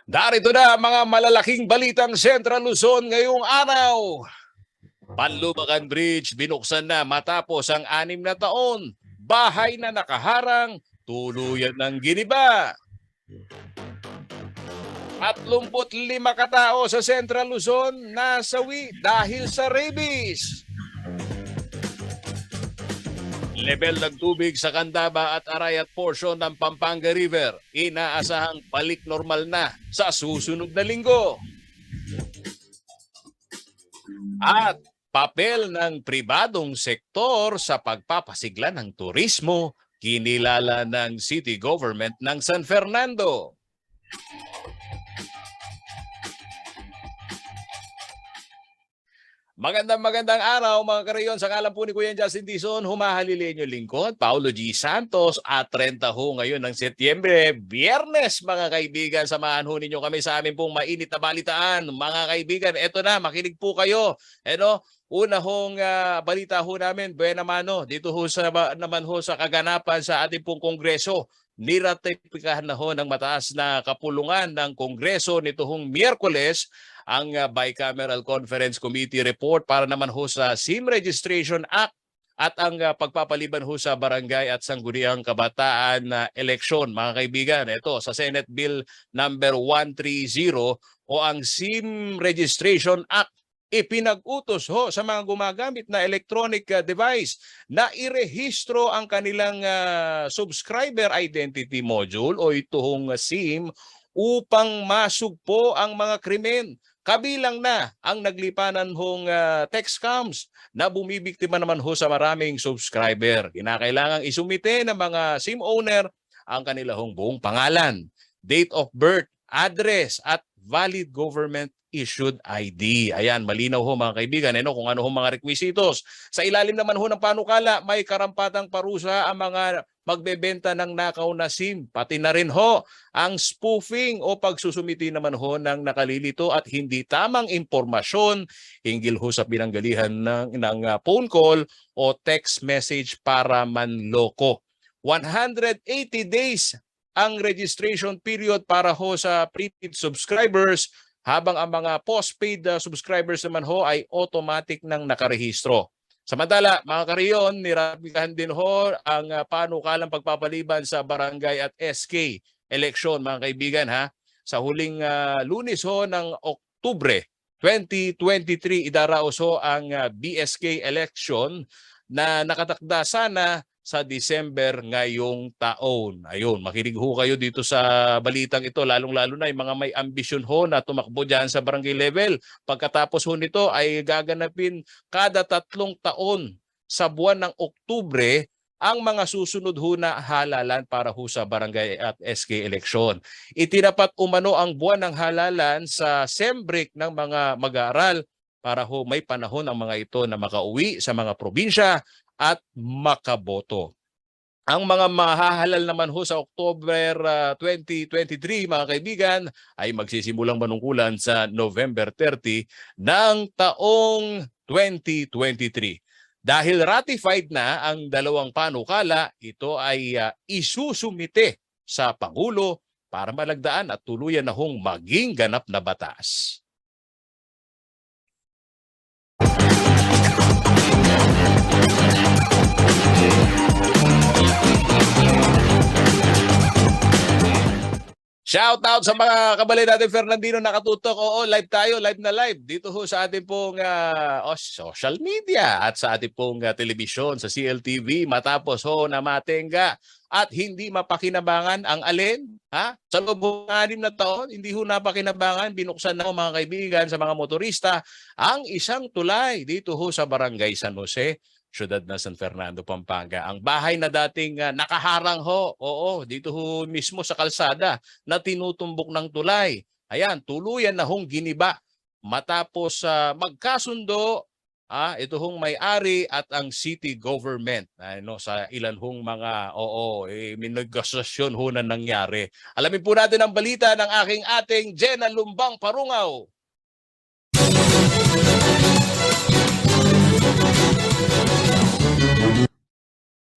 Darito na mga malalaking balitang Central Luzon ngayong araw. Panlubakan Bridge binuksan na matapos ang 6 na taon. Bahay na nakaharang, tuluyan ng giniba. 35 katao sa Central Luzon nasawi dahil sa rabies. Level ng tubig sa Candaba at Arayat portion ng Pampanga River, inaasahang balik normal na sa susunod na linggo. At papel ng pribadong sektor sa pagpapasigla ng turismo, kinilala ng City Government ng San Fernando. Magandang araw mga karayon. Sa ngalan po ni Kuya Justin Dizon, humahalili inyo lingkod, Paulo G. Santos, at 30 ho ngayon ng Setyembre, Biyernes mga kaibigan. Samahan ho ninyo kami sa amin pong mainit na balitaan. Mga kaibigan, eto na, makinig po kayo. Una hong balita ho namin, buena mano, dito ho naman ho sa kaganapan sa ating pong Kongreso. Niratipikahan na ho ng mataas na kapulungan ng Kongreso nito hong Miyerkules ang Bicameral Conference Committee report para naman ho sa SIM Registration Act at ang pagpapaliban ho sa barangay at sangguniang kabataan na eleksyon. Mga kaibigan, ito sa Senate Bill number 130 o ang SIM Registration Act, ipinag-utos ho sa mga gumagamit na electronic device na irehistro ang kanilang subscriber identity module o itong SIM upang masugpo ang mga krimen. Kabilang na ang naglipanan hong text scams na bumibiktima naman ho sa maraming subscriber. Kinakailangang isumite ng mga SIM owner ang kanilang buong pangalan, date of birth, address at valid government issued ID. Ayan, malinaw ho mga kaibigan kung ano ho mga requisitos. Sa ilalim naman ho ng panukala, may karampatang parusa ang mga magbebenta ng nakaw na SIM. Pati na rin ho ang spoofing o pagsusumiti naman ho ng nakalilito at hindi tamang impormasyon hinggil ho sa pinanggalihan ng phone call o text message para manloko. 180 days ang registration period para ho sa prepaid subscribers, habang ang mga postpaid subscribers naman ho ay automatic nang nakarehistro. Samantala, mga kariyon, nirapikahan din ho ang panukalang pagpapaliban sa barangay at SK election, mga kaibigan. Sa huling Lunes ho ng Oktubre 2023, idaraos ho ang BSK election na nakatakda sana sa December ngayong taon. Ayun, makinig ho kayo dito sa balitang ito, lalong-lalo na yung mga may ambisyon ho na tumakbo dyan sa barangay level. Pagkatapos ho nito ay gaganapin kada 3 taon sa buwan ng Oktubre ang mga susunod ho na halalan para ho sa barangay at SK election. Itinapat umano ang buwan ng halalan sa SEMBRIC ng mga mag-aaral para ho may panahon ang mga ito na makauwi sa mga probinsya at makaboto. Ang mga mahahalal naman ho sa October 2023, mga kaibigan, ay magsisimulang manungkulan sa November 30 ng taong 2023. Dahil ratified na ang dalawang panukala, ito ay isusumite sa Pangulo para malagdaan at tuluyan na hong maging ganap na batas. Shout out sa mga kabalay natin Fernandino nakatutok. Oo, live tayo, live na live. Dito ho sa ating pong social media at sa ating pong telebisyon sa CLTV. Matapos ho na matenga at hindi mapakinabangan ang alin. Sa loob ng 6 na taon, hindi ho napakinabangan. Binuksan na ho mga kaibigan sa mga motorista ang isang tulay dito ho sa Barangay San Jose, siyudad na San Fernando, Pampanga. Ang bahay na dating nakaharang ho, dito ho mismo sa kalsada na tinutumbok ng tulay. Ayan, tuluyan na hong giniba matapos magkasundo ito hong may-ari at ang city government sa ilan hong mga may negosasyon ho na nangyari. Alamin po natin ang balita ng ating Jenna Lumbang Parungaw.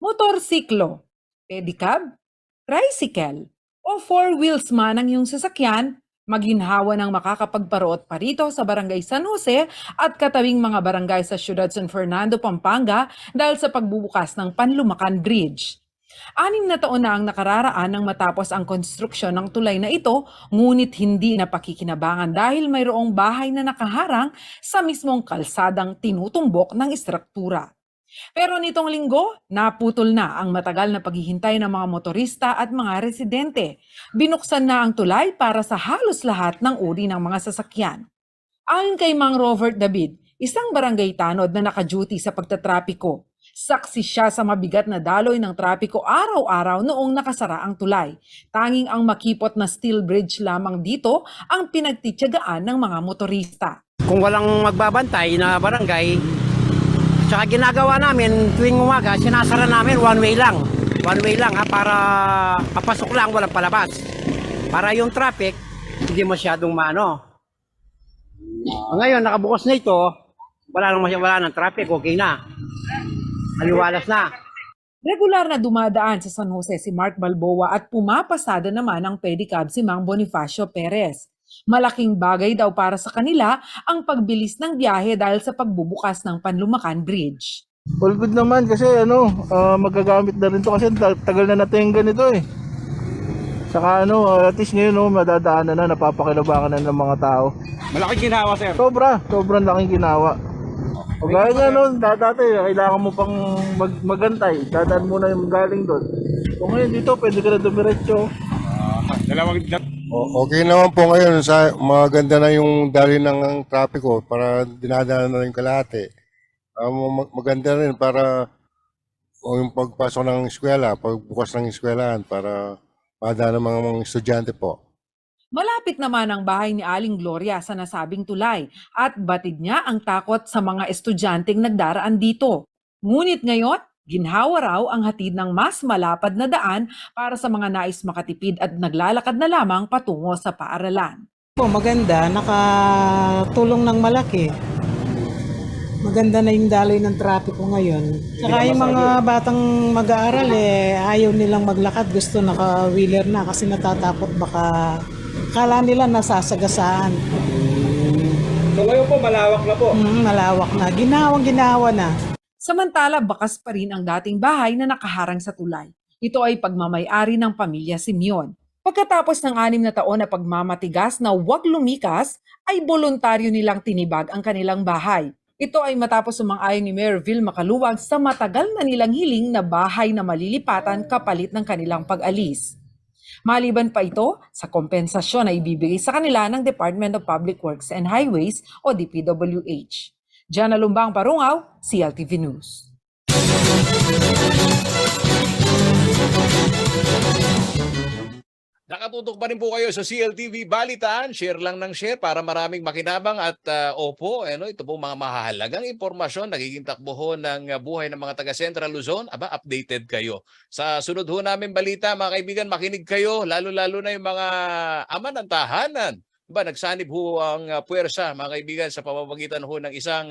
Motorsiklo, pedicab, tricycle o four wheels man ang iyong sasakyan, maginhawa ng makakapagparoot pa rito sa Barangay San Jose at katawing mga barangay sa siyudad San Fernando, Pampanga dahil sa pagbubukas ng Panlumacan Bridge. 6 na taon na ang nakararaan nang matapos ang konstruksyon ng tulay na ito, ngunit hindi napakikinabangan dahil mayroong bahay na nakaharang sa mismong kalsadang tinutumbok ng istruktura. Pero nitong linggo, naputol na ang matagal na paghihintay ng mga motorista at mga residente. Binuksan na ang tulay para sa halos lahat ng uri ng mga sasakyan. Ayon kay Mang Robert David, isang barangay tanod na naka-duty sa pagtatrapiko, saksi siya sa mabigat na daloy ng trapiko araw-araw noong nakasara ang tulay. Tanging ang makipot na steel bridge lamang dito ang pinagtityagaan ng mga motorista. Kung walang magbabantay na barangay, tsaka ginagawa namin tuwing umaga, sinasara namin one way lang. One way lang para papasok lang, walang palabas. Para yung traffic, hindi masyadong maano. Ngayon, nakabukas na ito, wala nang traffic, okay na. Maliwalas na. Regular na dumadaan sa San Jose si Mark Balboa at pumapasada naman ang pedicab si Mang Bonifacio Perez. Malaking bagay daw para sa kanila ang pagbilis ng biyahe dahil sa pagbubukas ng Panlumacan Bridge. All good naman kasi magagamit na rin to kasi tagal na natin ganito eh. Saka at least ngayon madadaanan na, napapakinabangan na ng mga tao. Malaking ginawa, sir. Sobrang laking ginawa. O gaya nga dati kailangan mo pang magantay, dadaan muna yung galing doon. O ngayon dito pwede ka na dumiretso. Okay naman po ngayon, maganda na yung dali ng trapiko para dinadaanan na yung kalahati. Maganda rin para yung pagpasok ng eskwela, pagbukas ng eskwelahan para madaan ng mga estudyante po. Malapit naman ang bahay ni Aling Gloria sa nasabing tulay at batid niya ang takot sa mga estudyanteng nagdaraan dito. Ngunit ngayon, ginhawa raw ang hatid ng mas malapad na daan para sa mga nais makatipid at naglalakad na lamang patungo sa paaralan. Maganda, nakatulong ng malaki. Maganda na yung daloy ng trapiko ngayon. Saka yung mga batang mag-aaral ayaw nilang maglakad, gusto naka-wheeler na kasi natatakot baka kala nila nasasagasaan. So ngayon po, malawak na po. Malawak na. Ginawa na. Samantala, bakas pa rin ang dating bahay na nakaharang sa tulay. Ito ay pagmamay-ari ng pamilya Simeon. Pagkatapos ng 6 na taon na pagmamatigas na huwag lumikas, ay voluntaryo nilang tinibag ang kanilang bahay. Ito ay matapos sumang-ayon ni Mayor Vil Macaluwag sa matagal na nilang hiling na bahay na malilipatan kapalit ng kanilang pag-alis. Maliban pa ito sa kompensasyon na ibibigay sa kanila ng Department of Public Works and Highways o DPWH. Jana Lumbang Parungaw, CLTV News. Nakatutok pa rin po kayo sa CLTV Balitaan. Share lang ng share para maraming makinabang at ito po mga mahalagang impormasyon nagiging takbuhon ng buhay ng mga taga Central Luzon. Updated kayo. Sa sunod ho namin balita, mga kaibigan, makinig kayo, lalo-lalo na yung mga ama ng tahanan. Nagsanib ho ang puwersa, mga kaibigan, sa pamamagitan ho ng isang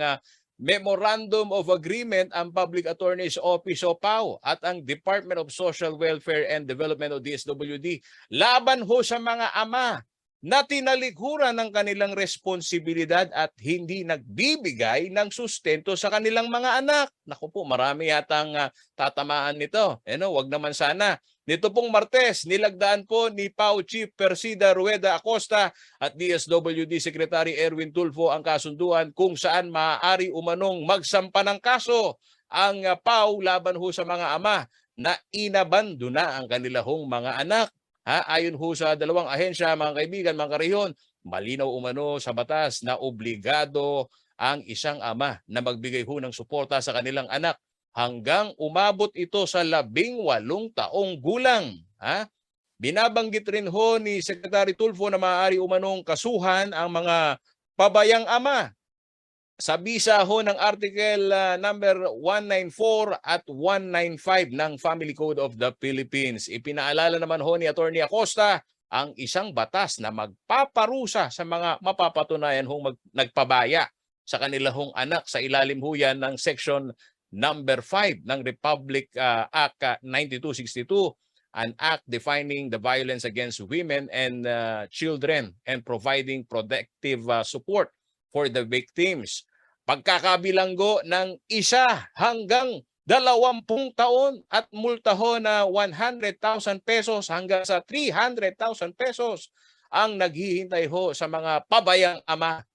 Memorandum of Agreement ang Public Attorney's Office o PAO at ang Department of Social Welfare and Development o DSWD laban ho sa mga ama na tinalikuran ng kanilang responsibilidad at hindi nagbibigay ng sustento sa kanilang mga anak. Naku po, marami yatang tatamaan nito. Wag naman sana. Nito pong Martes, nilagdaan po ni PAO Chief Persida Rueda Acosta at DSWD Secretary Erwin Tulfo ang kasunduan kung saan maaari umanong magsampa ng kaso ang PAO laban ho sa mga ama na inabandona ang kanilahong mga anak. Ayon ho sa dalawang ahensya, mga kaibigan, mga kareyon, malinaw umano sa batas na obligado ang isang ama na magbigay ho ng suporta sa kanilang anak hanggang umabot ito sa 18 taong gulang. Binabanggit rin ho ni Secretary Tulfo na maaari umanong kasuhan ang mga pabayang ama sa bisa ho ng Article number 194 at 195 ng Family Code of the Philippines. Ipinaalala naman ho ni Attorney Acosta ang isang batas na magpaparusa sa mga mapapatunayan hong nagpabaya sa kanilahong anak sa ilalim ho yan ng Section number 5 ng Republic Act 9262 an act defining the violence against women and children and providing protective support for the victims. Pagkakabilanggo ng 1 hanggang 20 taon at multa ho na 100,000 pesos hanggang sa 300,000 pesos ang naghihintay ho sa mga pabayang ama.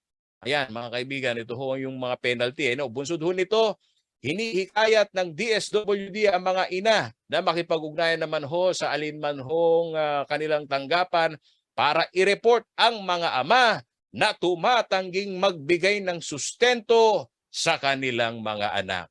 Ayan mga kaibigan, ito ho yung mga penalty. Bunsod ho nito, hinihikayat ng DSWD ang mga ina na makipag-ugnayan naman ho sa alinman hong kanilang tanggapan para i-report ang mga ama na tumatangging magbigay ng sustento sa kanilang mga anak.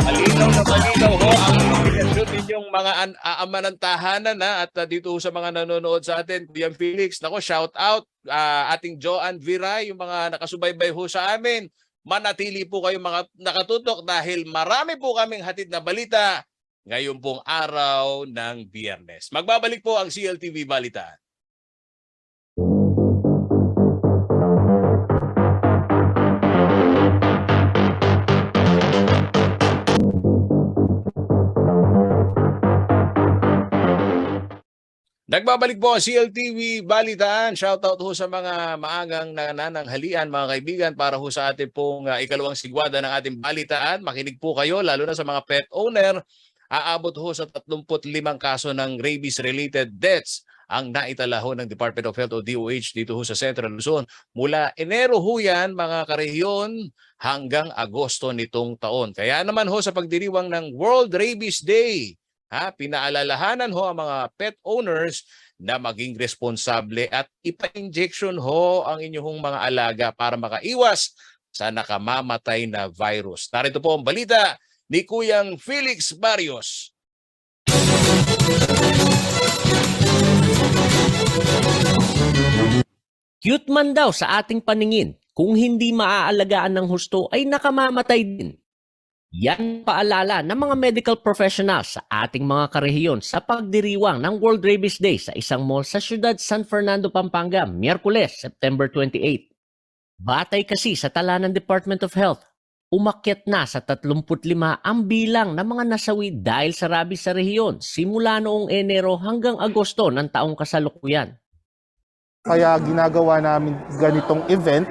Malinaw ho ang nominasyon ninyong mga ama ng tahanan at dito sa mga nanonood sa atin, Kuya Felix, nako shout out ating Joanne Viray, yung mga nakasubaybay ho sa amin. Manatili po kayo mga nakatutok dahil marami po kaming hatid na balita ngayon pong araw ng Biyernes. Magbabalik po ang CLTV Balitaan. Nagbabalik po ang CLTV Balitaan. Shoutout ho sa mga maagang nanananghalian mga kaibigan para ho sa ating pong ikalawang sigwada ng ating balitaan. Makinig po kayo lalo na sa mga pet owner. Aabot ho sa 35 kaso ng rabies-related deaths ang naitala ho ng Department of Health o DOH dito ho sa Central Luzon. Mula Enero ho yan mga karehiyon hanggang Agosto nitong taon. Kaya naman ho sa pagdiriwang ng World Rabies Day, pinaalalahanan ho ang mga pet owners na maging responsable at ipa-injection ho ang inyong mga alaga para makaiwas sa nakamamatay na virus. Narito po ang balita ni Kuyang Felix Barrios. Cute man daw sa ating paningin, kung hindi maaalagaan ng husto ay nakamamatay din. Yan paalala ng mga medical professionals sa ating mga karehiyon sa pagdiriwang ng World Rabies Day sa isang mall sa siyudad San Fernando, Pampanga, Miyerkules, September 28. Batay kasi sa tala ng Department of Health, umakyat na sa 35 ang bilang ng mga nasawi dahil sa rabies sa rehiyon simula noong Enero hanggang Agosto ng taong kasalukuyan. Kaya ginagawa namin ganitong event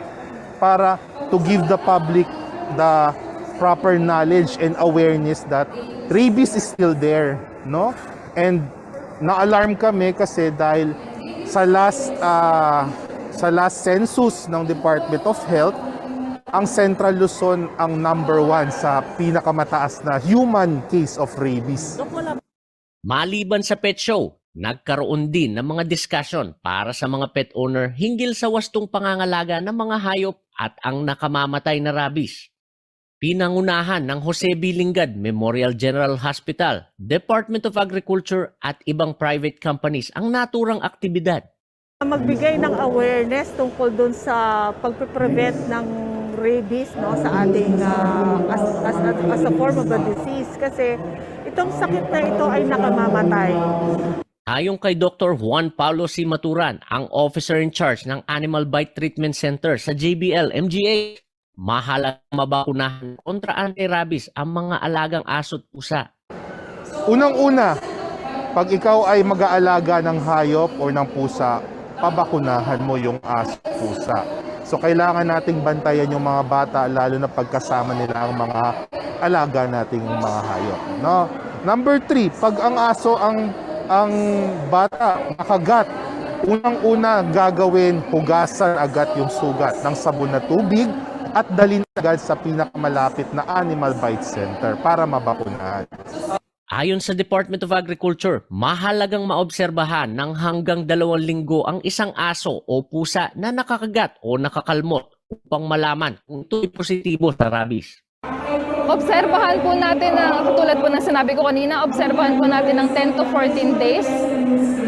para to give the public the proper knowledge and awareness that rabies is still there, no? And na-alarm kami kasi dahil sa last census ng Department of Health, ang Central Luzon ang number 1 sa pinakamataas na human case of rabies. Maliban sa pet show, nagkaroon din ng mga discussion para sa mga pet owner hinggil sa wastong pangangalaga ng mga hayop at ang nakamamatay na rabies. Pinangunahan ng Jose B. Lingad Memorial General Hospital, Department of Agriculture at ibang private companies ang naturang aktibidad. Magbigay ng awareness tungkol dun sa pagpe-prevent ng rabies, no, sa ating as a form of a disease kasi itong sakit na ito ay nakamamatay. Ayon kay Dr. Juan Paulo C. Maturan, ang officer in charge ng Animal Bite Treatment Center sa JBL MGA, mahalagang mabakunahan kontra anti-rabies ang mga alagang aso't pusa. Unang-una, pag ikaw ay mag-aalaga ng hayop o ng pusa, pabakunahan mo yung aso at pusa. So kailangan nating bantayan yung mga bata lalo na pagkasama nila ang mga alaga nating mga hayop, no? Number 3, pag ang aso ang bata nakagat, unang-una gagawin, hugasan agad yung sugat ng sabon na tubig at dalhin agad sa pinakamalapit na Animal Bite Center para mabakunahan. Ayon sa Department of Agriculture, mahalagang maobserbahan ng hanggang 2 linggo ang isang aso o pusa na nakakagat o nakakalmot upang malaman kung ito'y positibo sa rabies. Obserbahan po natin, katulad po ng sinabi ko kanina, obserbahan po natin ng 10 to 14 days.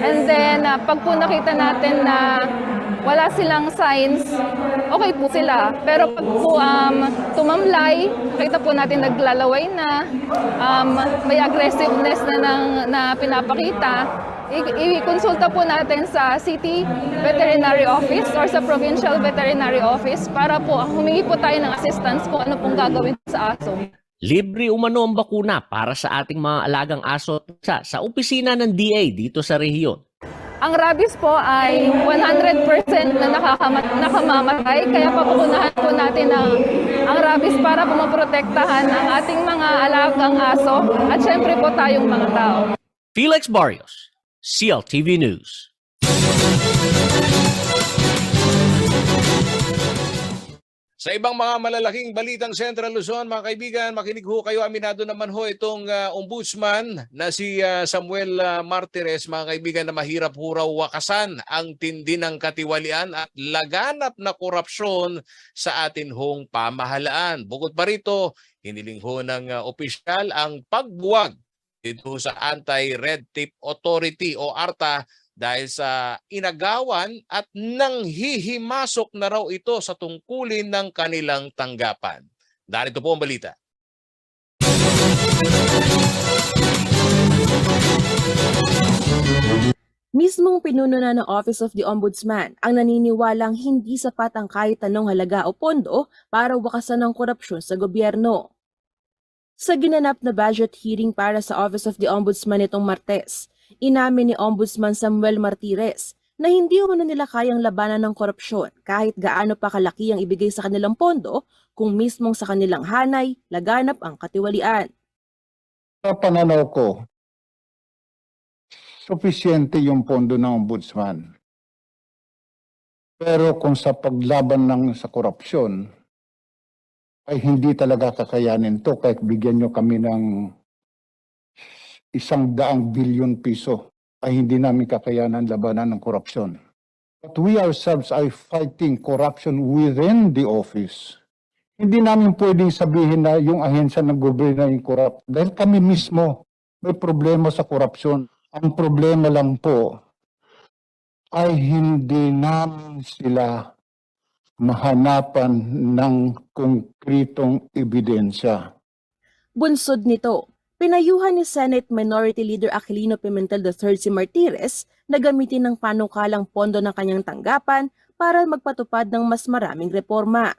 And then, pag po nakita natin na wala silang signs, okay po sila. Pero pag po tumamlay, kita po natin naglalaway na, may aggressiveness na pinapakita, i-consulta po natin sa City Veterinary Office or sa Provincial Veterinary Office para po humingi po tayo ng assistance kung ano pong gagawin sa aso. Libre umano ang bakuna para sa ating mga alagang aso at sa opisina ng DA dito sa rehiyon. Ang rabies po ay 100% na nakamamatay, kaya papakunahan po natin ang rabies para po maprotektahan ang ating mga alagang aso at syempre po tayong mga tao. Felix Barrios, CLTV News. Sa ibang mga malalaking balitang Central Luzon, mga kaibigan, makinig ho kayo. Aminado naman ho itong ombudsman na si Samuel Martires, mga kaibigan, na mahirap ho raw wakasan ang tindi ng katiwalian at laganap na korupsyon sa atin hong pamahalaan. Bukod pa rito, hiniling ho ng opisyal ang pagbuwag dito sa Anti-Red Tape Authority o ARTA dahil sa inagawan at nanghihimasok na raw ito sa tungkulin ng kanilang tanggapan. Darito po ang balita. Mismong pinuno na ng Office of the Ombudsman ang naniniwalang hindi sapat ang kahit anong halaga o pondo para wakasan ang korupsyon sa gobyerno. Sa ginanap na budget hearing para sa Office of the Ombudsman itong Martes, inamin ni Ombudsman Samuel Martires na hindi umano nila kayang labanan ng korupsyon kahit gaano pa kalaki ang ibigay sa kanilang pondo kung mismong sa kanilang hanay laganap ang katiwalian. Sa pananaw ko, sufisyente yung pondo ng Ombudsman. Pero kung sa paglaban sa korupsyon, ay hindi talaga kakayanin to kahit bigyan nyo kami ng 100 bilyon piso ay hindi namin kakayanan labanan ng korupsyon. But we ourselves are fighting corruption within the office. Hindi namin pwedeng sabihin na yung ahensya ng gobyerno yung corrupt dahil kami mismo may problema sa korupsyon. Ang problema lang po ay hindi namin sila mahanapan ng konkretong ebidensya. Bunsod nito, pinayuhan ni Senate Minority Leader Aquilino Pimentel III si Martires na gamitin ng panukalang pondo ng kanyang tanggapan para magpatupad ng mas maraming reforma.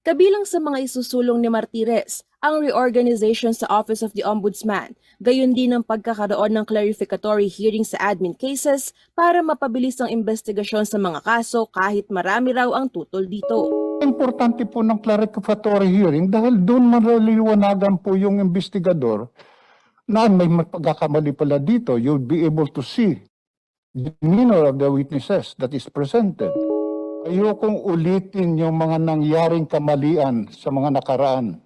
Kabilang sa mga isusulong ni Martires ang reorganization sa Office of the Ombudsman, gayon din ang pagkakaroon ng clarificatory hearing sa admin cases para mapabilis ang investigasyon sa mga kaso kahit marami raw ang tutol dito. Importante po ng clarificatory hearing dahil doon maliliwanagan po yung investigador na may pagkakamali pala dito. You'll be able to see the demeanor of the witnesses that is presented. Ayokong ulitin yung mga nangyaring kamalian sa mga nakaraan.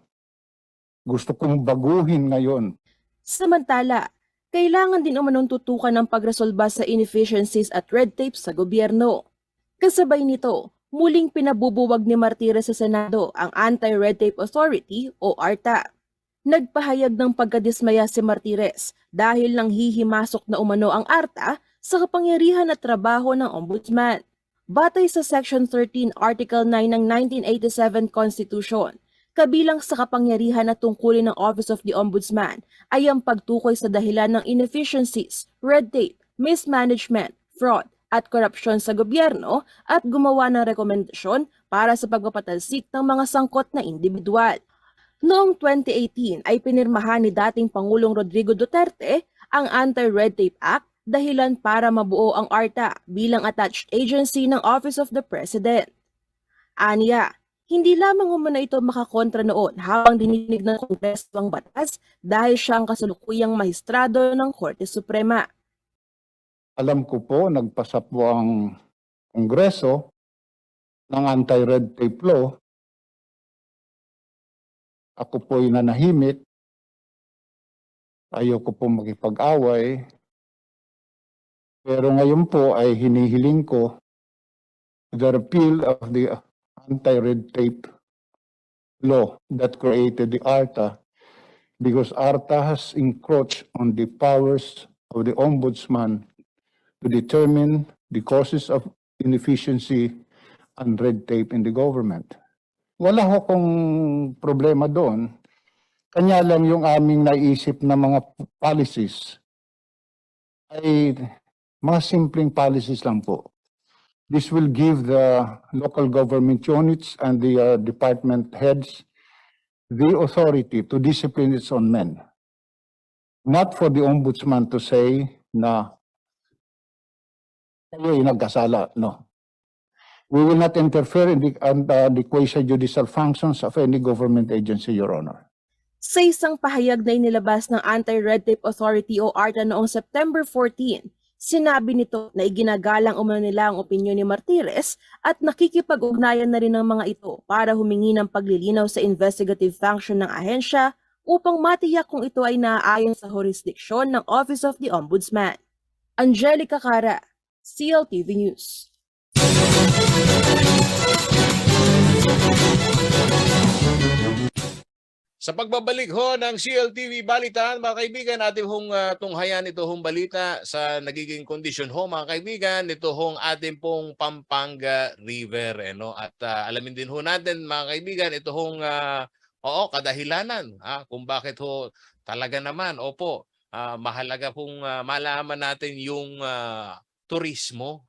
Gusto kong baguhin ngayon. Samantala, kailangan din umanong tutukan ng pagresolba sa inefficiencies at red tape sa gobyerno. Kasabay nito, muling pinabubuwag ni Martires sa Senado ang Anti-Red Tape Authority o ARTA. Nagpahayag ng pagkadismaya si Martires dahil nang hihimasok na umano ang ARTA sa kapangyarihan at trabaho ng Ombudsman. Batay sa Section 13, Article 9 ng 1987 Constitution, kabilang sa kapangyarihan at tungkulin ng Office of the Ombudsman ay ang pagtukoy sa dahilan ng inefficiencies, red tape, mismanagement, fraud, at korupsyon sa gobyerno at gumawa ng rekomendasyon para sa pagpapatalsik ng mga sangkot na individual. Noong 2018 ay pinirmahan ni dating Pangulong Rodrigo Duterte ang Anti-Red Tape Act dahilan para mabuo ang ARTA bilang attached agency ng Office of the President. Aniya, hindi lamang umano ito makakontra noon habang dininig ng Kongreso ang batas dahil siya ang kasalukuyang mahistrado ng Korte Suprema. Alam ko po, nagpasa po ang Kongreso ng anti-red tape law. Ako po'y nanahimik. Ayoko po makipag-away. Pero ngayon po ay hinihiling ko the repeal of the anti-red tape law that created the ARTA because ARTA has encroached on the powers of the Ombudsman to determine the causes of inefficiency and red tape in the government. Wala ho kong problema doon. Kanya lang yung aming naisip na mga policies ay Mga simpleng policies lang po. This will give the local government units and the department heads the authority to discipline its own men. Not for the ombudsman to say na kayo yung nagkasala, no. We will not interfere in the quasi-judicial functions of any government agency, Your Honor. Sa isang pahayag na inilabas ng Anti-Red Tape Authority o ARTA noong September 14, sinabi nito na iginagalang umano nila ang opinyon ni Martires at nakikipag-ugnayan na rin ng mga ito para humingi ng paglilinaw sa investigative function ng ahensya upang matiyak kung ito ay naaayon sa jurisdiksyon ng Office of the Ombudsman. Angelica Cara, CLTV News. Sa pagbabalik ho ng CLTV Balitaan, mga kaibigan, ating hong tunghayan ito hong balita sa nagiging kondisyon ho, mga kaibigan, ito hong ating pong Pampanga River. At alamin din ho natin, mga kaibigan, ito hong kadahilanan kung bakit ho talaga naman, mahalaga pong malaman natin yung turismo.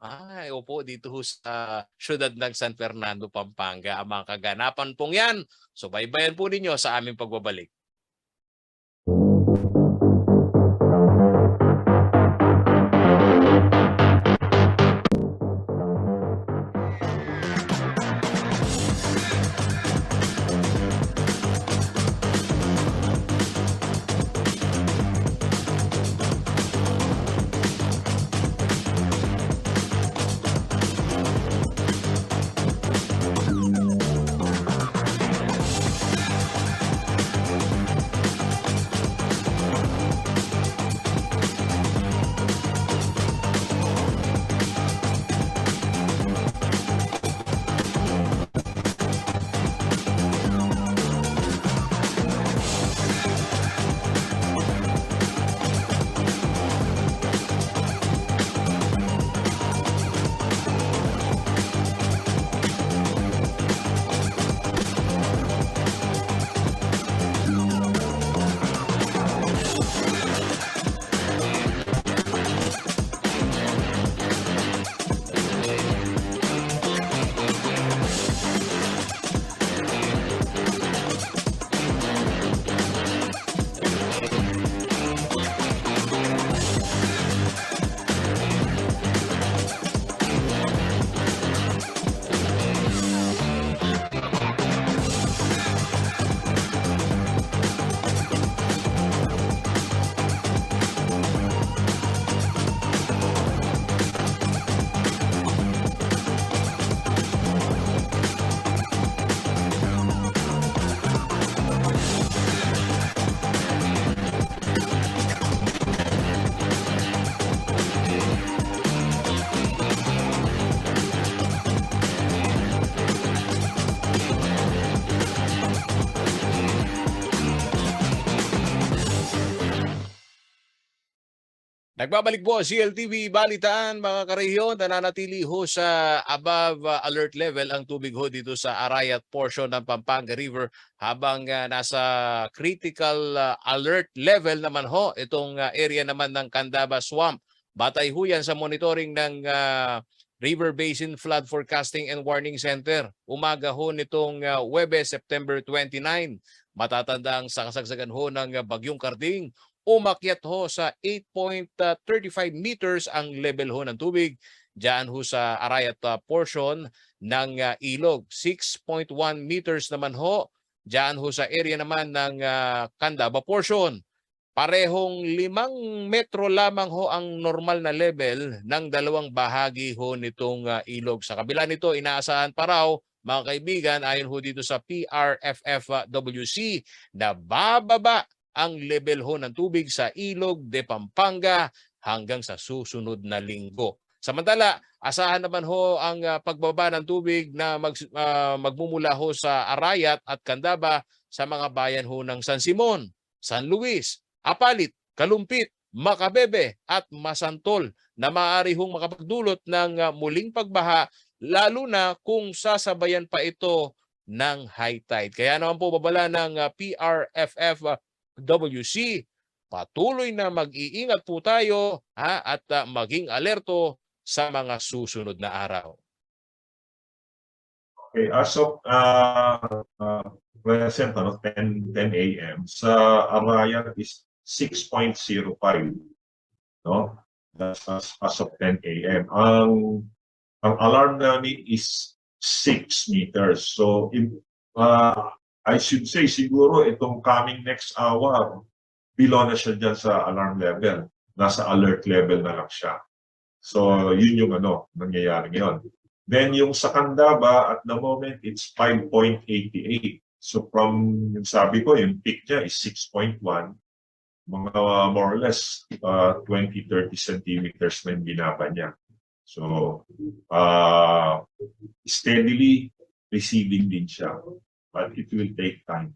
Opo, dito ho sa syudad ng San Fernando, Pampanga. Ang mga kaganapan pong yan. So, baybayan po ninyo sa aming pagbabalik. Nagbabalik po CLTV Balitaan, mga karehiyon. Nananatili ho sa above alert level ang tubig ho dito sa Arayat portion ng Pampanga River, habang nasa critical alert level naman ho itong area naman ng Candaba Swamp. Batay ho yan sa monitoring ng River Basin Flood Forecasting and Warning Center. Umaga ho nitong Huwebes, September 29. Matatandang sa kasagsagan ho ng Bagyong Karding, umakyat ho sa 8.35 meters ang level ho ng tubig diyan ho sa Arayat portion ng ilog. 6.1 meters naman ho diyan ho sa area naman ng Candaba portion. Parehong 5 metro lamang ho ang normal na level ng dalawang bahagi ho nitong ilog. Sa kabila nito, inaasahan pa raw, mga kaibigan, ayon ho dito sa PRFFWC, na bababa ang level ho ng tubig sa Ilog de Pampanga hanggang sa susunod na linggo. Samantala, asahan naman ho ang pagbaba ng tubig na magmumula ho sa Arayat at Candaba sa mga bayan ho ng San Simon, San Luis, Apalit, Kalumpit, Macabebe at Masantol na maaari hong makapagdulot ng muling pagbaha, lalo na kung sasabayan pa ito ng high tide. Kaya naman po babala ng PRFFWC, patuloy na mag-iingat po tayo at maging alerto sa mga susunod na araw. Okay, as of present, 10 a.m. sa Arayat is 6.05, no? That's as of 10 a.m. Ang alarm namin is 6 meters. So I should say siguro itong coming next hour, below na siya dyan sa alarm level. Nasa alert level na lang siya. So yun yung nangyayari ngayon. Then yung sa Candaba, at the moment, it's 5.88. So from, yung sabi ko, yung peak niya is 6.1. Mga more or less 20-30 centimeters na yung binaba niya. So steadily receding din siya. But it will take time.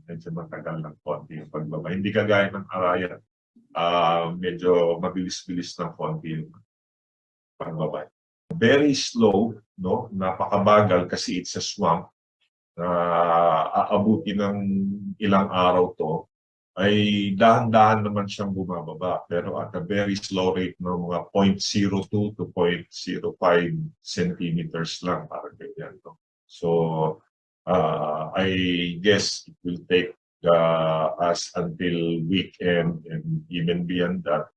Medyo matagal ng konti yung pagbaba. Hindi kagaya ng Arayat. Medyo mabilis-bilis ng konti yung pagbaba. Very slow, no? Napakabagal kasi it's a swamp. Aabuti ng ilang araw to, ay dahan-dahan naman siyang bumababa. Pero at a very slow rate ng mga 0.02 to 0.05 centimeters lang, parang ganyan. No? So, I guess it will take us until weekend and even beyond that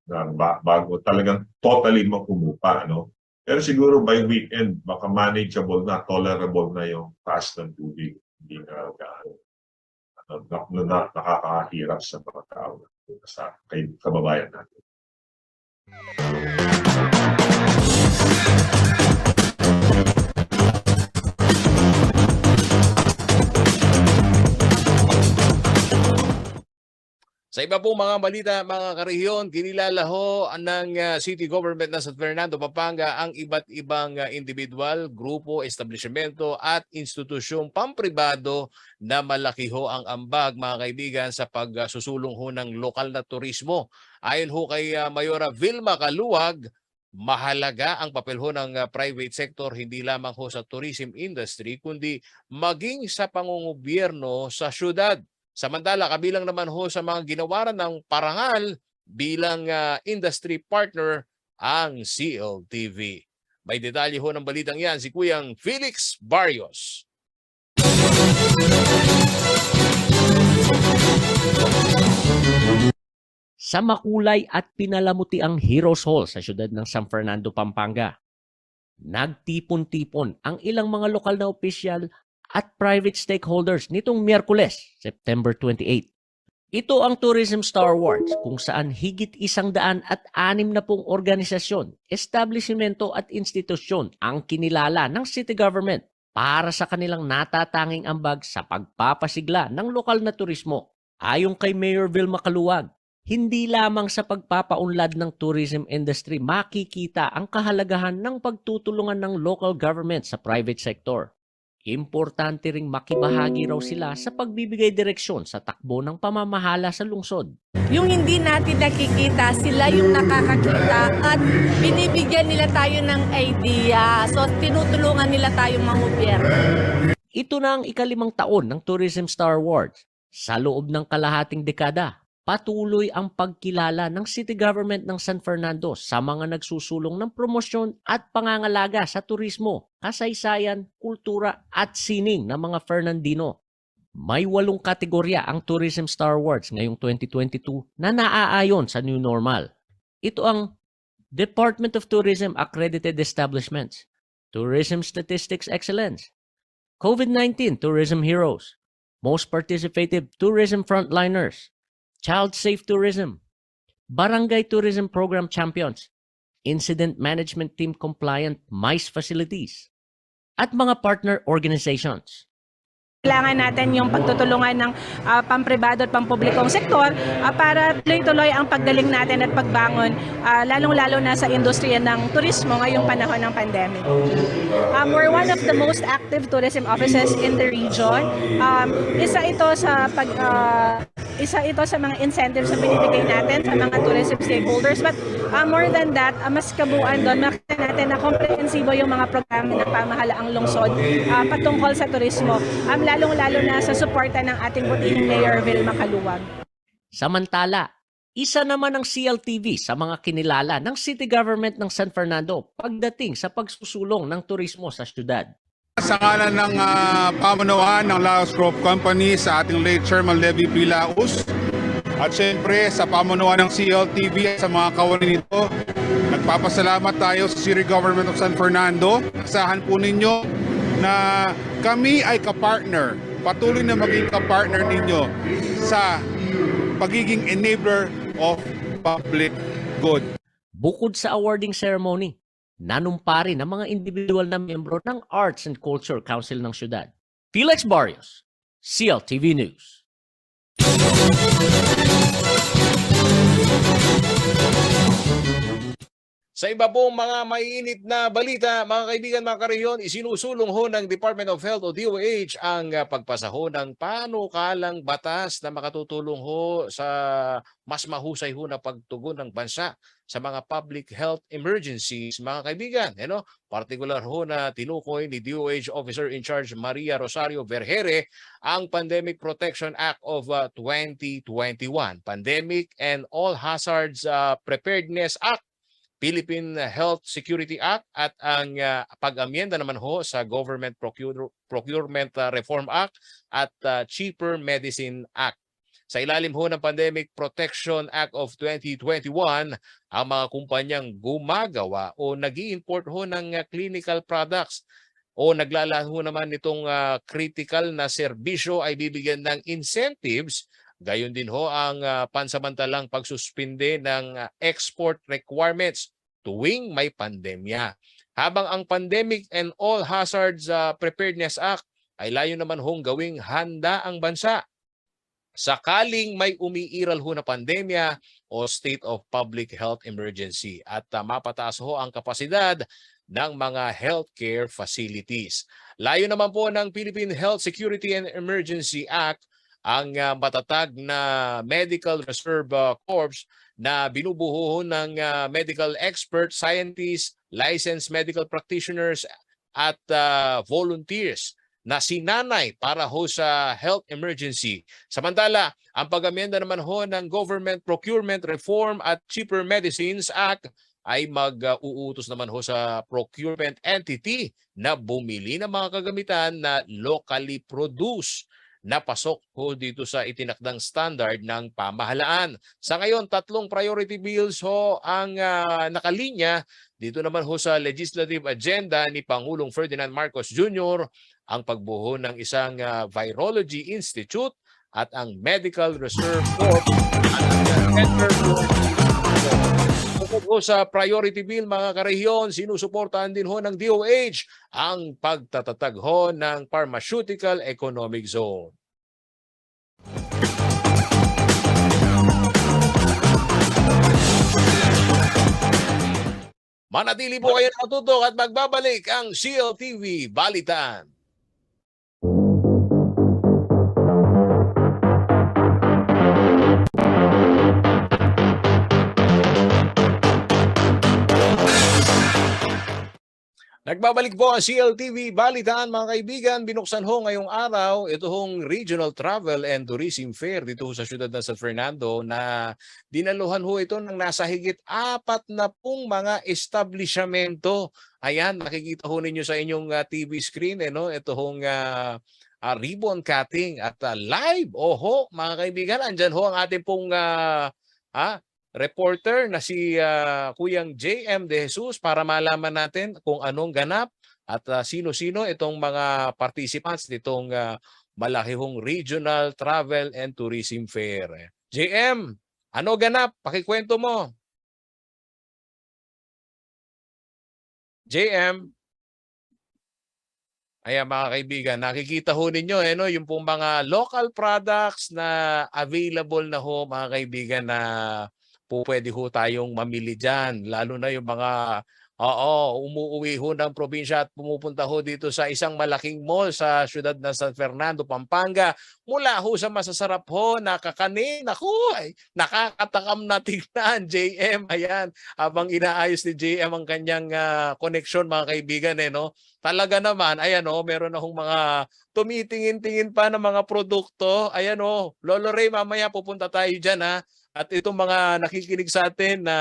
bago talagang totally makumupa, no? Pero siguro by weekend, baka manageable na, tolerable na yung taas ng tubig. Hindi na nakakahirap sa mga tao, sa kababayan natin. Sa iba pong mga balita, mga karehiyon, kinilala ho ng City Government ng San Fernando, Pampanga ang iba't ibang individual, grupo, establishmento at institusyong pampribado na malaki ho ang ambag, mga kaibigan, sa pagsusulong ho ng lokal na turismo. Ayon ho kay Mayora Vilma Caluag, mahalaga ang papel ho ng private sector hindi lamang ho sa tourism industry kundi maging sa pangungobyerno sa syudad. Samantala, kabilang naman ho sa mga ginawaran ng parangal bilang industry partner ang CLTV. May detalye ho ng balitang yan si Kuyang Felix Barrios. Sa makulay at pinalamuti ang Heroes Hall sa siyudad ng San Fernando, Pampanga, nagtipon-tipon ang ilang mga lokal na opisyal at private stakeholders nitong Miyerkules, September 28. Ito ang Tourism Star Awards kung saan higit 160 organisasyon, establishmento at institusyon ang kinilala ng city government para sa kanilang natatanging ambag sa pagpapasigla ng lokal na turismo. Ayon kay Mayor Vilma Caluag, hindi lamang sa pagpapaunlad ng tourism industry makikita ang kahalagahan ng pagtutulungan ng local government sa private sector. Importante ring makibahagi raw sila sa pagbibigay direksyon sa takbo ng pamamahala sa lungsod. Yung hindi natin nakikita, sila yung nakakakita at binibigyan nila tayo ng idea. So tinutulungan nila tayong mga gobyerno. Ito na ang ika-5 taon ng Tourism Star Awards. Sa loob ng kalahating dekada, patuloy ang pagkilala ng City Government ng San Fernando sa mga nagsusulong ng promosyon at pangangalaga sa turismo, kasaysayan, kultura at sining ng mga Fernandino. May 8 kategorya ang Tourism Star Awards ngayong 2022 na naaayon sa new normal. Ito ang Department of Tourism Accredited Establishments, Tourism Statistics Excellence, COVID-19 Tourism Heroes, Most Participative Tourism Frontliners, Child Safe Tourism, Barangay Tourism Program Champions, Incident Management Team Compliant MICE Facilities, at mga partner organizations. Kailangan natin yung pagtutulungan ng pampribado at pampublikong sektor para tuloy-tuloy ang paggaling natin at pagbangon, lalong-lalo na sa industriya ng turismo ngayong panahon ng pandemic. We're one of the most active tourism offices in the region. Isa ito sa mga incentives na binibigay natin sa mga tourism stakeholders. But more than that, mas kabuuan doon, makita natin na komprehensibo yung mga programa ng pamahalaang lungsod patungkol sa turismo. Lalong-lalo na sa suporta ng ating butihing Mayor Vilma Caluag. Samantala, Isa naman ang CLTV sa mga kinilala ng City Government ng San Fernando pagdating sa pagsusulong ng turismo sa syudad. Sa ngalan ng pamunuan ng Laos Group Company sa ating late Chairman Levy P. Laos at syempre sa pamunuan ng CLTV at sa mga kawani nito, nagpapasalamat tayo sa City Government of San Fernando. Asahan po ninyo na kami ay kapartner, patuloy na maging kapartner ninyo sa pagiging enabler of public good. Bukod sa awarding ceremony, nanumpari ng mga individual na miyembro ng Arts and Culture Council ng syudad. Felix Barrios, CLTV News. Sa iba pong mga mainit na balita, mga kaibigan, mga karehiyon, isinusulong ho ng Department of Health o DOH ang pagpasa ho ng panukalang batas na makatutulong ho sa mas mahusay ho na pagtugon ng bansa sa mga public health emergencies, mga kaibigan. Particular ho na tinukoy ni DOH Officer in Charge Maria Rosario Vergere ang Pandemic Protection Act of 2021, Pandemic and All Hazards Preparedness Act, Philippine Health Security Act at ang pag-amyenda naman ho sa Government Procurement Reform Act at Cheaper Medicine Act. Sa ilalim ho ng Pandemic Protection Act of 2021, ang mga kumpanyang gumagawa o nag-i-import ho ng clinical products o naglalaan ho naman nitong critical na serbisyo ay bibigyan ng incentives. Gayon din ho ang pansamantalang pagsuspinde ng export requirements tuwing may pandemya. Habang ang Pandemic and All Hazards Preparedness Act ay layo naman hong gawing handa ang bansa sakaling may umiiral ho na pandemya o state of public health emergency at mapataas ho ang kapasidad ng mga healthcare facilities. Layo naman po ng Philippine Health Security and Emergency Act ang matatag na Medical Reserve Corps na binubuo ng medical experts, scientists, licensed medical practitioners at volunteers na sinanay para ho sa health emergency. Samantala, ang pag-amyenda naman ho ng Government Procurement Reform at Cheaper Medicines Act ay mag-uutos naman ho sa procurement entity na bumili ng mga kagamitan na locally produced na pasok ho dito sa itinakdang standard ng pamahalaan. Sa ngayon, 3 priority bills ho ang nakalinya. Dito naman ho sa legislative agenda ni Pangulong Ferdinand Marcos Jr. ang pagbuo ng isang Virology Institute at ang Medical Reserve Corps at ang Center for sa priority bill, mga karehiyon, sinusuportahan din ho ng DOH ang pagtatatag ho ng Pharmaceutical Economic Zone. Manatili po kayo nakatutok at magbabalik ang CLTV Balitaan. Nagbabalik po ang CLTV Balitaan, mga kaibigan. Binuksan ho ngayong araw ito hong Regional Travel and Tourism Fair dito sa siyudad ng San Fernando na dinaluhan ho ito ng nasa higit 40 mga establishmento. Ayan, nakikita ho ninyo sa inyong TV screen. Ito hong ribbon cutting at live. Oho, mga kaibigan, andyan ho ang ating pong reporter na si Kuyang JM De Jesus para malaman natin kung anong ganap at sino-sino itong mga participants nitong malaki hong Regional Travel and Tourism Fair. JM, ano ganap? Pakikwento mo. JM. Ayan, mga kaibigan, nakikita ho ninyo yung pong mga local products na available na ho, mga kaibigan, na pwede ho tayong mamili dyan. Lalo na yung mga umuuwi ho ng probinsya at pumupunta ho dito sa isang malaking mall sa siyudad ng San Fernando, Pampanga. Mula ho sa masasarap ho na kakanin. Naku, nakakatakam na tignan, JM. Ayan, habang inaayos ni JM ang kanyang connection, mga kaibigan. Talaga naman, ayan meron na hong mga tumitingin-tingin pa ng mga produkto. Ayan Lolo Ray, mamaya pupunta tayo dyan ha. At itong mga nakikinig sa atin na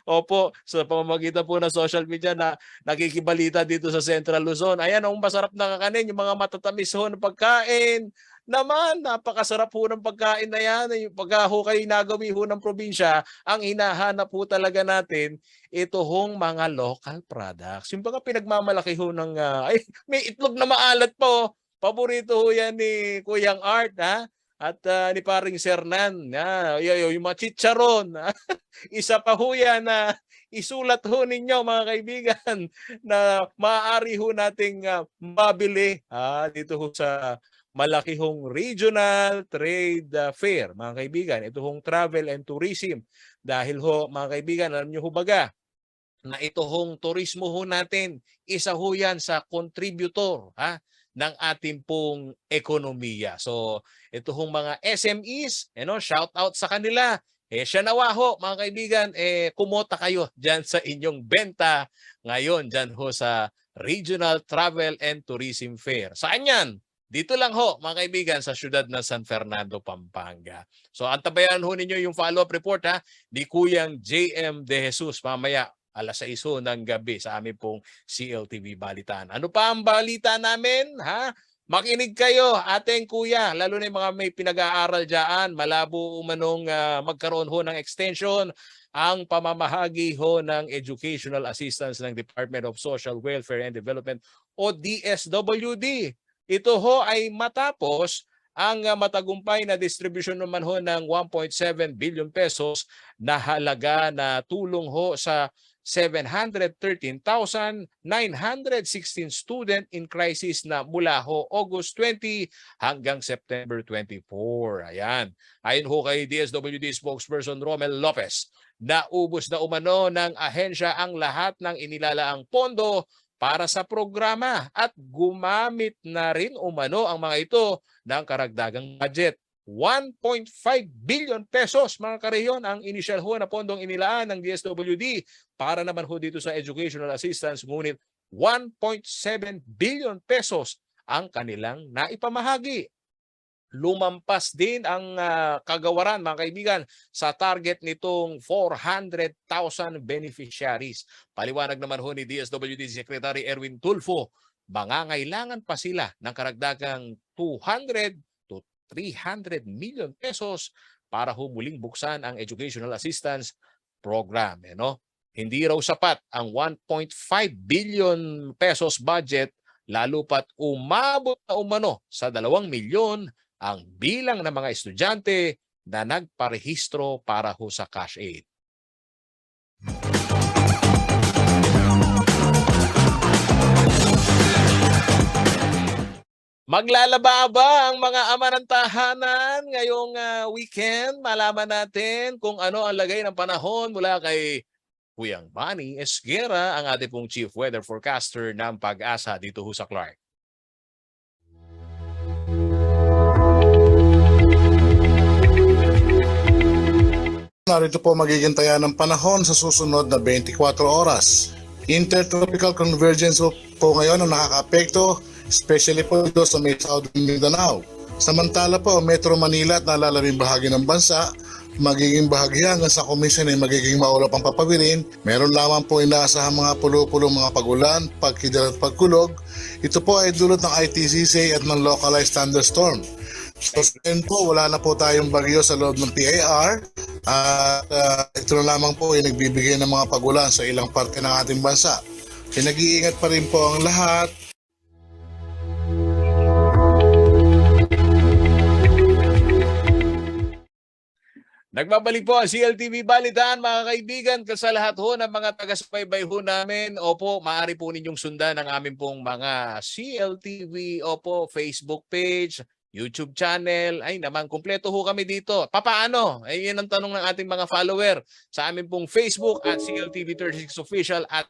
opo, sa pamamagitan po ng social media na nakikibalita dito sa Central Luzon. Ayan, ang masarap na kakanin, yung mga matatamis ho ng pagkain. Naman, napakasarap ho ng pagkain na yan. Yung pagka ho kayo nagawi ho ng probinsya, ang hinahanap po talaga natin, ito hong mga local products. Yung mga pinagmamalaki ho ng, ay, may itlog na maalat po. Paborito ho yan ni Kuyang Art, ha? At ni paring Sernan, yung mga chicharon. Isa pa ho yan na isulat ho ninyo mga kaibigan na maaari ho nating mabili dito ho sa malaki hong regional trade fair mga kaibigan. Ito hong travel and tourism. Dahil ho mga kaibigan, alam nyo ho baga na ito hong turismo ho natin, isa ho yan sa contributor ng ating pong ekonomiya. So, ito hong mga SMEs, shout out sa kanila. Siya nawa ho, mga kaibigan, kumota kayo dyan sa inyong benta ngayon dyan ho sa Regional Travel and Tourism Fair. Saan yan? Dito lang ho, mga kaibigan, sa siyudad ng San Fernando, Pampanga. So, antabayan ho ninyo yung follow-up report ni Kuyang JM De Jesus mamaya 6:00 ng gabi sa amin pong CLTV Balitaan. Ano pa ang balita namin? Makinig kayo, ating kuya, lalo na yung mga may pinag-aaral dyan, malabo umanong magkaroon ho ng extension ang pamamahagi ho ng educational assistance ng Department of Social Welfare and Development o DSWD. Ito ho ay matapos ang matagumpay na distribution naman ho ng 1.7 billion pesos na halaga na tulong ho sa 713,916 student in crisis na mula ho August 20 hanggang September 24. Ayan. Ayon ho kay DSWD spokesperson Romel Lopez, naubos na umano ng ahensya ang lahat ng inilalaang pondo para sa programa at gumamit na rin umano ang mga ito ng karagdagang budget. 1.5 billion pesos mga kareyon ang initial ho na pondong inilaan ng DSWD para naman ho dito sa educational assistance, ngunit 1.7 billion pesos ang kanilang naipamahagi. Lumampas din ang kagawaran mga kaibigan sa target nitong 400,000 beneficiaries. Paliwanag naman ho ni DSWD Secretary Erwin Tulfo, mangangailangan pa sila ng karagdagang 200 to 300 million pesos para humuling buksan ang educational assistance program. Hindi raw sapat ang 1.5 billion pesos budget, lalo pat umabot na umano sa 2 milyon ang bilang ng mga estudyante na nagparehistro para ho sa cash aid. Maglalaba ba ang mga ama ng tahanan ngayong weekend? Malaman natin kung ano ang lagay ng panahon mula kay Kuyang Manny Esguera, ang ating pong Chief Weather Forecaster ng Pag-asa dito ho sa Clark. Narito po magiging taya ng panahon sa susunod na 24 oras. Intertropical convergence po ngayon ang nakakaapekto, especially po dito sa may Southern Mindanao. Samantala po, Metro Manila at nalalabing bahagi ng bansa, magiging bahagya hanggang sa Komisyon ay magiging maulap ang papawirin. Meron lamang po inaasahang mga pulo-pulong mga pagulan, pagkidal at pagkulog. Ito po ay dulot ng ITCC at ng localized thunderstorm. So po, wala na po tayong bagyo sa loob ng PAR at ito na lamang po ay nagbibigay ng mga pagulan sa ilang parte ng ating bansa. Nag-iingat pa rin po ang lahat. Nagbabalik po ang CLTV Balitaan mga kaibigan, sa lahat ho ng mga taga-subaybay ho namin. Opo, maaari po ninyong sundan ang aming pong mga CLTV, Facebook page, YouTube channel. Ay naman, kumpleto ho kami dito. Papaano? Ay yan ang tanong ng ating mga follower sa aming pong Facebook at CLTV 36 Official at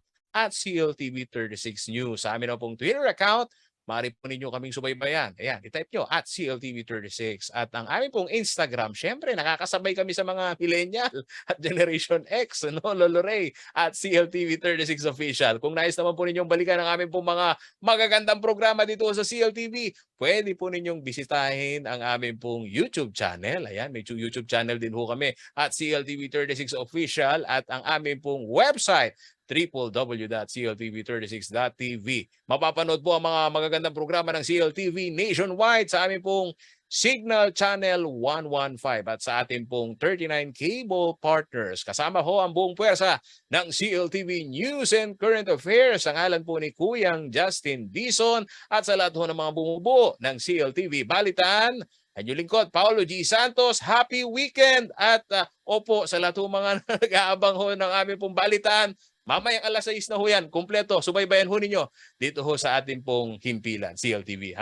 CLTV 36 News. Sa amin pong Twitter account, maaari po ninyo kaming subaybayan. Ayan, i-type nyo at CLTV36. At ang aming pong Instagram, syempre nakakasabay kami sa mga millennial at Generation X, no? Lolo Ray at CLTV36 Official. Kung nais naman po ninyong balikan ang aming pong mga magagandang programa dito sa CLTV, pwede po ninyong bisitahin ang aming pong YouTube channel. Ayan, may YouTube channel din po kami at CLTV36 Official at ang aming pong website www.cltv36.tv. Mapapanood po ang mga magagandang programa ng CLTV nationwide sa aming pong Signal Channel 115 at sa ating pong 39 cable partners. Kasama ho ang buong puwersa ng CLTV News and Current Affairs. Ang ngalan po ni Kuyang Justin Dizon at sa lahat ho ng mga bumubuo ng CLTV Balitaan. Ang inyong lingkod, Paulo G. Santos. Happy weekend! At opo, sa lahat ho mga nag-aabang ho ng aming pong balitaan, mamayang 6:00 na ho yan, kumpleto. Subaybayan ho ninyo dito ho sa ating pong himpilan, CLTV.